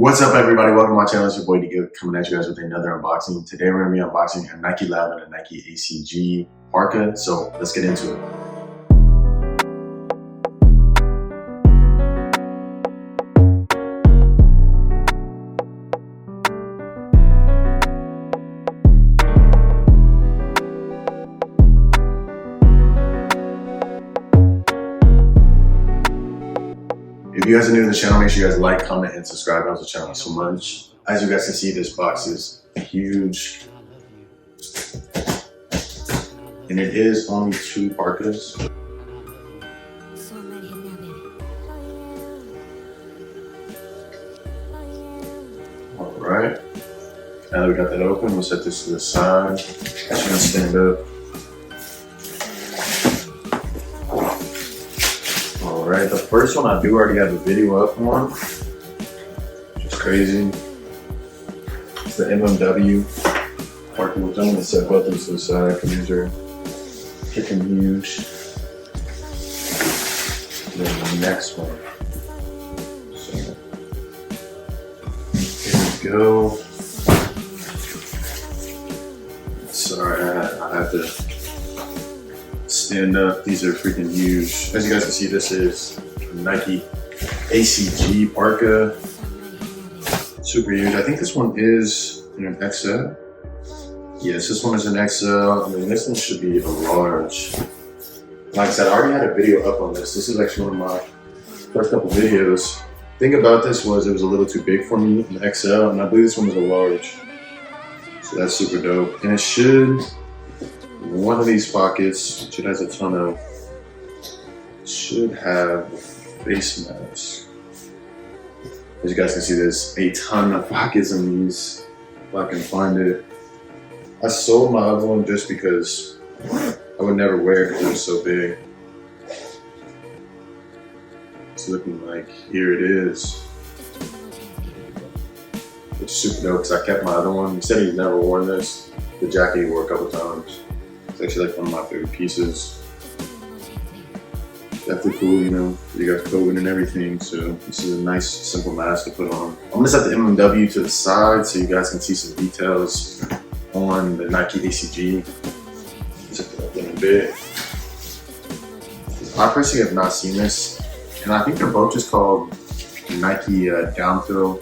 What's up, everybody? Welcome to my channel. It's your boy Nike coming at you guys with another unboxing. Today we're going to be unboxing a NikeLab and a Nike ACG Parka. So let's get into it. If you guys are new to the channel, make sure you guys like, comment, and subscribe. That helps the channel so much. As you guys can see, this box is huge. And it is only 2 parkas. Alright. Now that we got that open, we'll set this to the side. Actually gonna stand up. Alright, the first one I do already have a video up on, which is crazy. It's the MMW Parka, which I'm going to set both of these to the side because these are freaking huge. And then the next one. So, here we go. Sorry, I have to stand up. These are freaking huge. As you guys can see, this is Nike ACG Parka. Super huge. I think this one is in an XL. Yes, this one is an XL. I mean, this one should be a large. Like I said, I already had a video up on this. This is actually one of my first couple videos. The thing about this was it was a little too big for me, an XL, and I believe this one is a large. So that's super dope. And it should, one of these pockets, which it has a ton of, should have a face mask. As you guys can see, there's a ton of pockets in these, if I can find it. I sold my other one just because I would never wear it because it was so big. It's looking like, here it is. Which is super dope because I kept my other one. He said he's never worn this. The jacket he wore a couple times. It's actually like one of my favorite pieces. Definitely cool, you know, you got COVID and everything, so this is a nice, simple mask to put on. I'm gonna set the MMW to the side so you guys can see some details on the Nike ACG. Set it up in a bit. I personally have not seen this, and I think they're both just called Nike downfill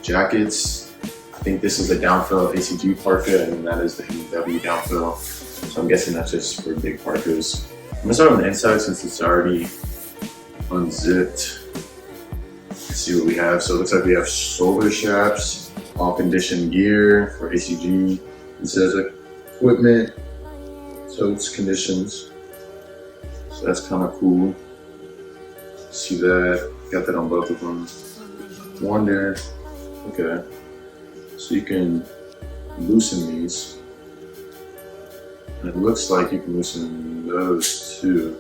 jackets. I think this is the downfill ACG Parka, and that is the MMW downfill. So I'm guessing that's just for big parkas. I'm gonna start on the inside since it's already unzipped. Let's see what we have. So it looks like we have shoulder straps, all conditioned gear for ACG. It says equipment, totes, conditions. So that's kind of cool. See that? Got that on both of them. One there. Okay. So you can loosen these. And it looks like you can loosen those too.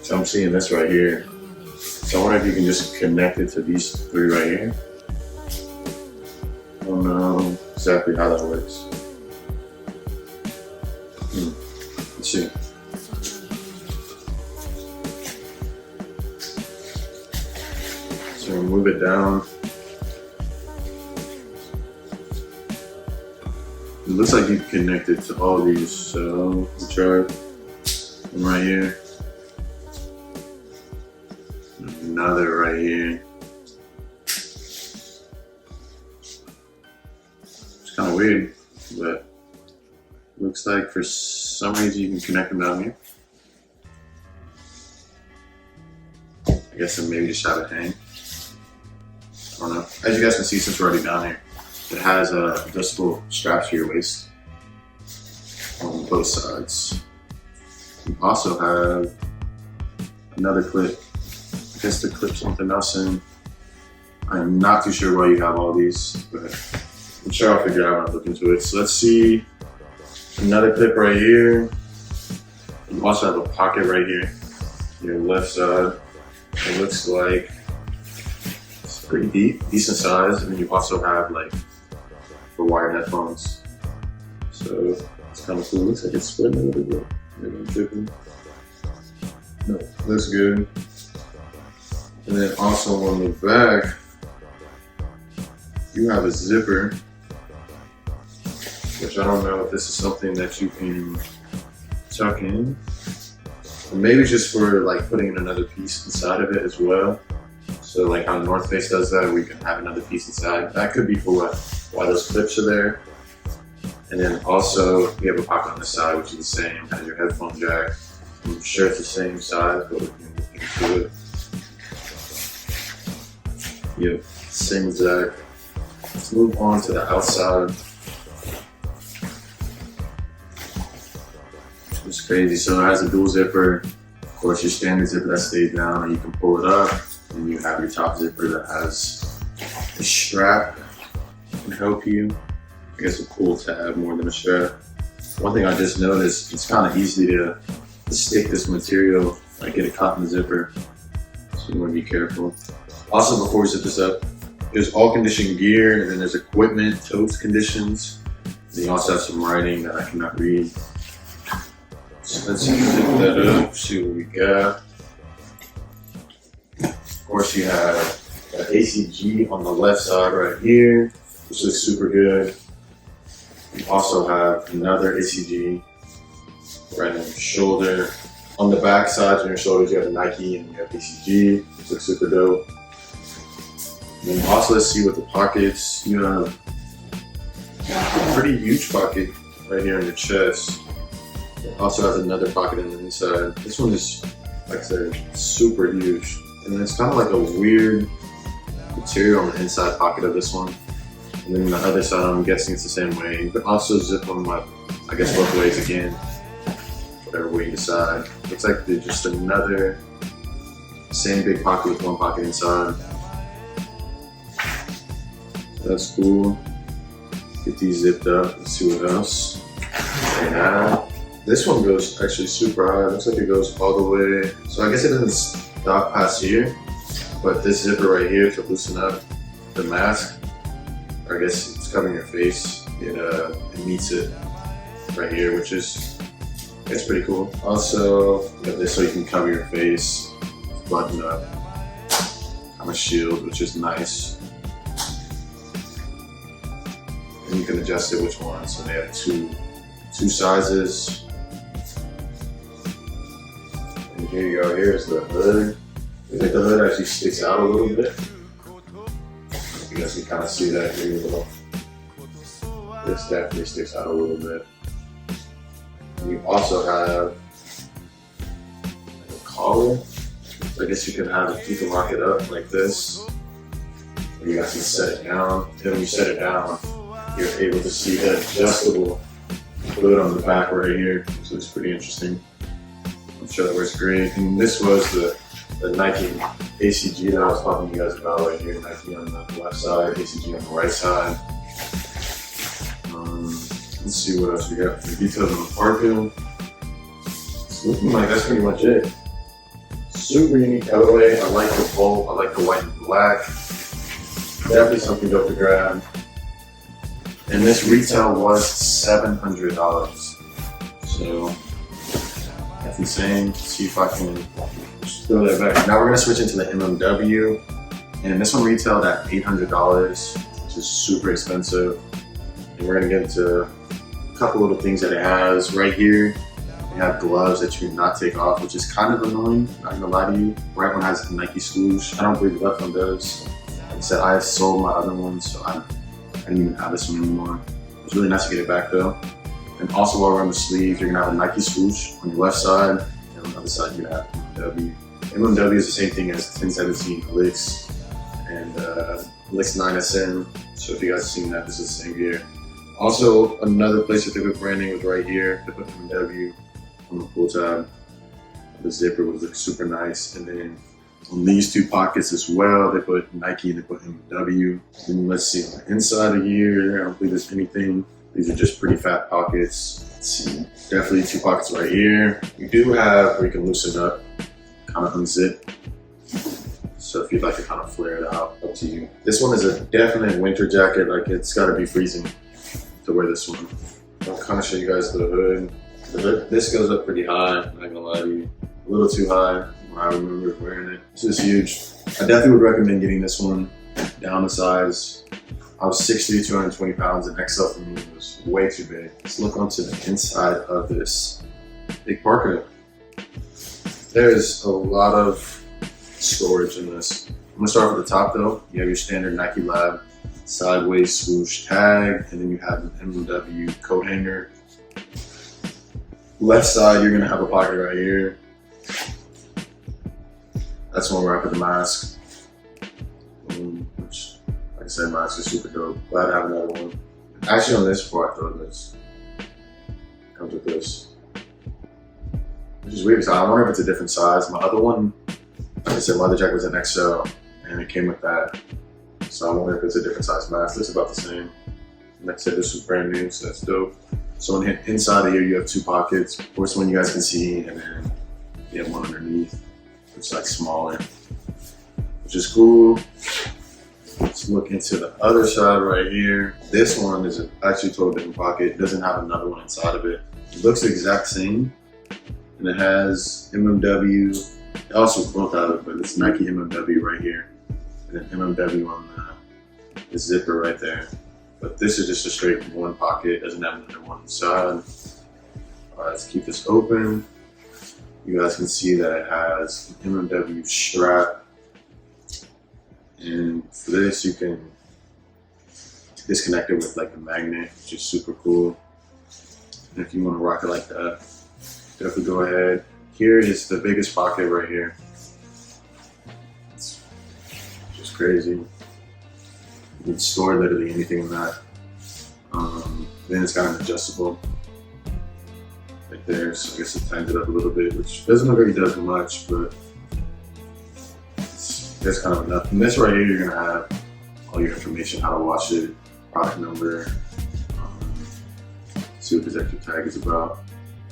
So I'm seeing this right here. So I wonder if you can just connect it to these 3 right here. I don't know exactly how that works. Let's see. So move it down. It looks like you can connect it to all these, so which are right here. Another right here. It's kind of weird, but looks like for some reason you can connect them down here. I guess I maybe just have it hang. I don't know. As you guys can see, since we're already down here, it has adjustable straps for your waist on both sides. You also have another clip. I guess to clip something else in. I'm not too sure why you have all these, but I'm sure I'll figure out when I look into it. So let's see, another clip right here. You also have a pocket right here, your left side. It looks like it's pretty deep, decent size, and then you also have like for wired headphones. So it's kind of cool. Looks like it's splitting a little bit. Maybe I'm tripping. No, looks good. And then also on the back, you have a zipper, which I don't know if this is something that you can tuck in. Or maybe just for like putting in another piece inside of it as well. So like how North Face does that, we can have another piece inside. That could be for why those clips are there. And then also we have a pocket on the side, which is the same as your headphone jack. I'm sure it's the same size, but we can look into it. Yep, same exact. Let's move on to the outside. It's crazy. So it has a dual zipper. Of course, your standard zipper that stays down, and you can pull it up. And you have your top zipper that has a strap that can help you. I guess a pull tab more than a strap. One thing I just noticed, it's kind of easy to stick this material, like get a cotton zipper. So you want to be careful. Also, before we zip this up, there's all condition gear, and then there's equipment, totes conditions. Then you also have some writing that I cannot read. So let's zip that up, see what we got. Of course, you have an ACG on the left side right here, which looks super good. You also have another ACG right on your shoulder. On the back side on your shoulders, you have a Nike and you have ACG, which looks super dope. And then also, let's see what the pockets. You have a pretty huge pocket right here on your chest. It also has another pocket on the inside. This one is, like I said, super huge. And it's kind of like a weird material on the inside pocket of this one. And then the other side, I'm guessing it's the same way. You can also zip them up, I guess, both ways again, whatever way you decide. Looks like they're just another same big pocket with one pocket inside. That's cool. Get these zipped up. Let's see what else they have. This one goes actually super high. Looks like it goes all the way. So I guess it doesn't stop past here, but this zipper right here to loosen up the mask, or I guess it's covering your face. It meets it right here, which is, it's pretty cool. Also, you have this so you can cover your face, button up, kind of shield, which is nice. And you can adjust it which one. So they have two sizes. And here you go. Here's the hood. I think the hood actually sticks out a little bit. You guys can kind of see that here. This definitely sticks out a little bit. And you also have a collar. So I guess you can lock it up like this. Or you guys can set it down. Then when you set it down, you're able to see the adjustable hood on the back right here, which looks pretty interesting. I'm sure that works great. And this was the Nike ACG that I was talking to you guys about right here. Nike on the left side, ACG on the right side. Let's see what else we got. The details on the Parka. It's looking like that's pretty much it. Super unique colorway. I like the bolt. I like the white and black. Definitely something dope to grab. And this retail was $700. So that's insane. Let's see if I can just throw that back. Now we're gonna switch into the MMW. And this one retailed at $800, which is super expensive. And we're gonna get into a couple little things that it has. Right here, they have gloves that you cannot take off, which is kind of annoying, not gonna lie to you. Right one has a Nike swoosh. I don't believe the left one does. Like I said, I sold my other one, so I don't even have this one anymore. It's really nice to get it back though. And also while we're on the sleeve, you're gonna have a Nike swoosh on your left side, and on the other side you're gonna have MMW. MMW is the same thing as 1017 Licks and Licks 9SN. So if you guys have seen that, this is the same gear. Also, another place that they put branding was right here. They put MMW on the pull tab. The zipper was looking super nice. And then on these two pockets as well, they put Nike and they put MMW. And let's see, on the inside of here, I don't believe there's anything. These are just pretty fat pockets. Let's see, definitely two pockets right here. You do have where you can loosen up, kind of unzip. So if you'd like to kind of flare it out, up to you. This one is a definite winter jacket. Like it's gotta be freezing to wear this one. I'll kind of show you guys the hood. This goes up pretty high, I'm not gonna lie to you. A little too high when I remember wearing it. This is huge. I definitely would recommend getting this one down the size. I was 6'3", 220 pounds, and XL for me was way too big. Let's look onto the inside of this big parka. There's a lot of storage in this. I'm gonna start with the top though. You have your standard NikeLab sideways swoosh tag, and then you have an MW coat hanger. Left side, you're gonna have a pocket right here. That's one where I put the mask, which, like I said, mask is super dope. Glad to have another one. Actually, on this, before I throw this, it comes with this, which is weird because I wonder if it's a different size. My other one, like I said, my other jacket was an XL, and it came with that. So I wonder if it's a different size mask. This is about the same. And like I said, this was brand new, so that's dope. So inside of here, you have two pockets. Of course, one you guys can see, and then you have one underneath. It's like smaller, which is cool. Let's look into the other side right here. This one is actually a totally different pocket. It doesn't have another one inside of it. It looks the exact same, and it has MMW. It also both have it, but it's Nike MMW right here, and then MMW on the zipper right there. But this is just a straight one pocket. It doesn't have another one inside. All right, let's keep this open. You guys can see that it has an MMW strap. And for this, you can disconnect it with like a magnet, which is super cool. And if you want to rock it like that, definitely go ahead. Here is the biggest pocket right here. It's just crazy. You can store literally anything in that. Then it's got an adjustable right there, so I guess it tightens it up a little bit, which doesn't look like it does much, but that's kind of enough. And this right here, you're gonna have all your information, how to wash it, product number, see what this extra tag is about.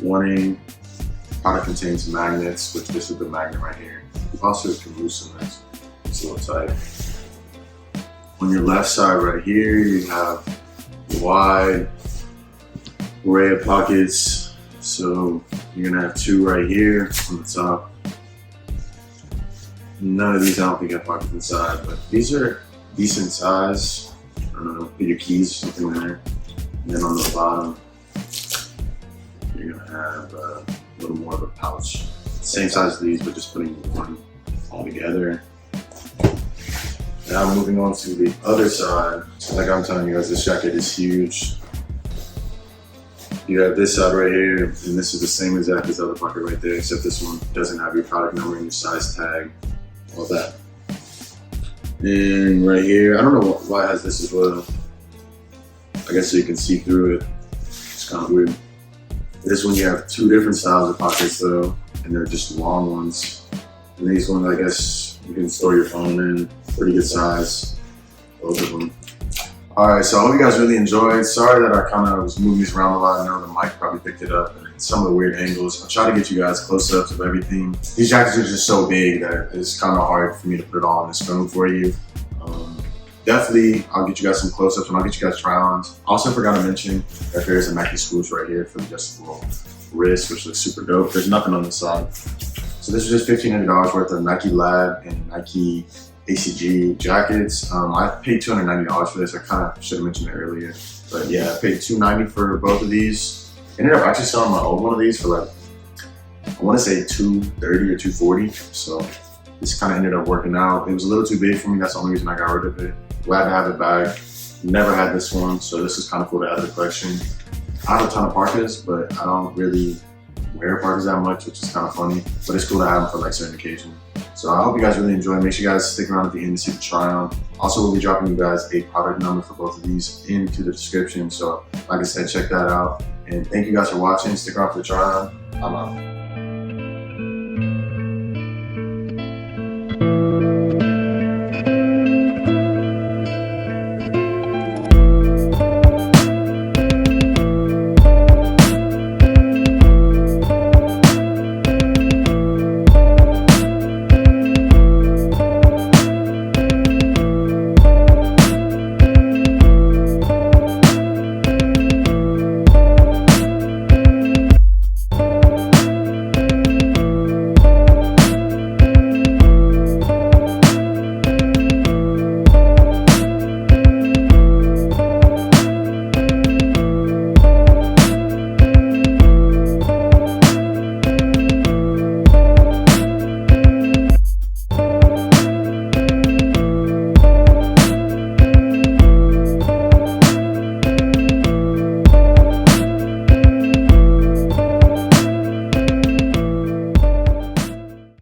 Warning, product contains magnets, which this is the magnet right here. You also can loosen this, it's a little tight. On your left side right here, you have a wide array of pockets. So you're gonna have two right here on the top. None of these I don't think have pockets inside, but these are decent size. I don't know, put your keys or something in there. And then on the bottom, you're gonna have a little more of a pouch. Same size as these, but just putting one all together. Now moving on to the other side. Like I'm telling you guys, this jacket is huge. You have this side right here, and this is the same exact as the other pocket right there, except this one doesn't have your product number and your size tag, all that. And right here, I don't know why it has this as well. I guess so you can see through it. It's kind of weird. This one you have two different styles of pockets though, and they're just long ones. And these ones, I guess, you can store your phone in. Pretty good size, both of them. All right, so I hope you guys really enjoyed. Sorry that I kind of was moving these around a lot. I know the mic probably picked it up and some of the weird angles. I'll try to get you guys close-ups of everything. These jackets are just so big that it's kind of hard for me to put it all on this phone for you. Definitely, I'll get you guys some close-ups and I'll get you guys try-ons. Also forgot to mention that there's a Nike swoosh right here for the adjustable wrist, which looks super dope. There's nothing on the side. So this is just $1,500 worth of NikeLab and Nike ACG jackets. I paid $290 for this. I kind of should have mentioned it earlier, but yeah, I paid $290 for both of these. Ended up actually selling my old one of these for like, I want to say $230 or $240. So this kind of ended up working out. It was a little too big for me. That's the only reason I got rid of it. Glad to have it back. Never had this one, so this is kind of cool to add to the collection. I have a ton of parkas, but I don't really wear parkas that much, which is kind of funny, but it's cool to have them for like certain occasions. So I hope you guys really enjoy. Make sure you guys stick around at the end to see the try on. Also, we'll be dropping you guys a product number for both of these into the description. So like I said, check that out. And thank you guys for watching. Stick around for the try on. I'm out.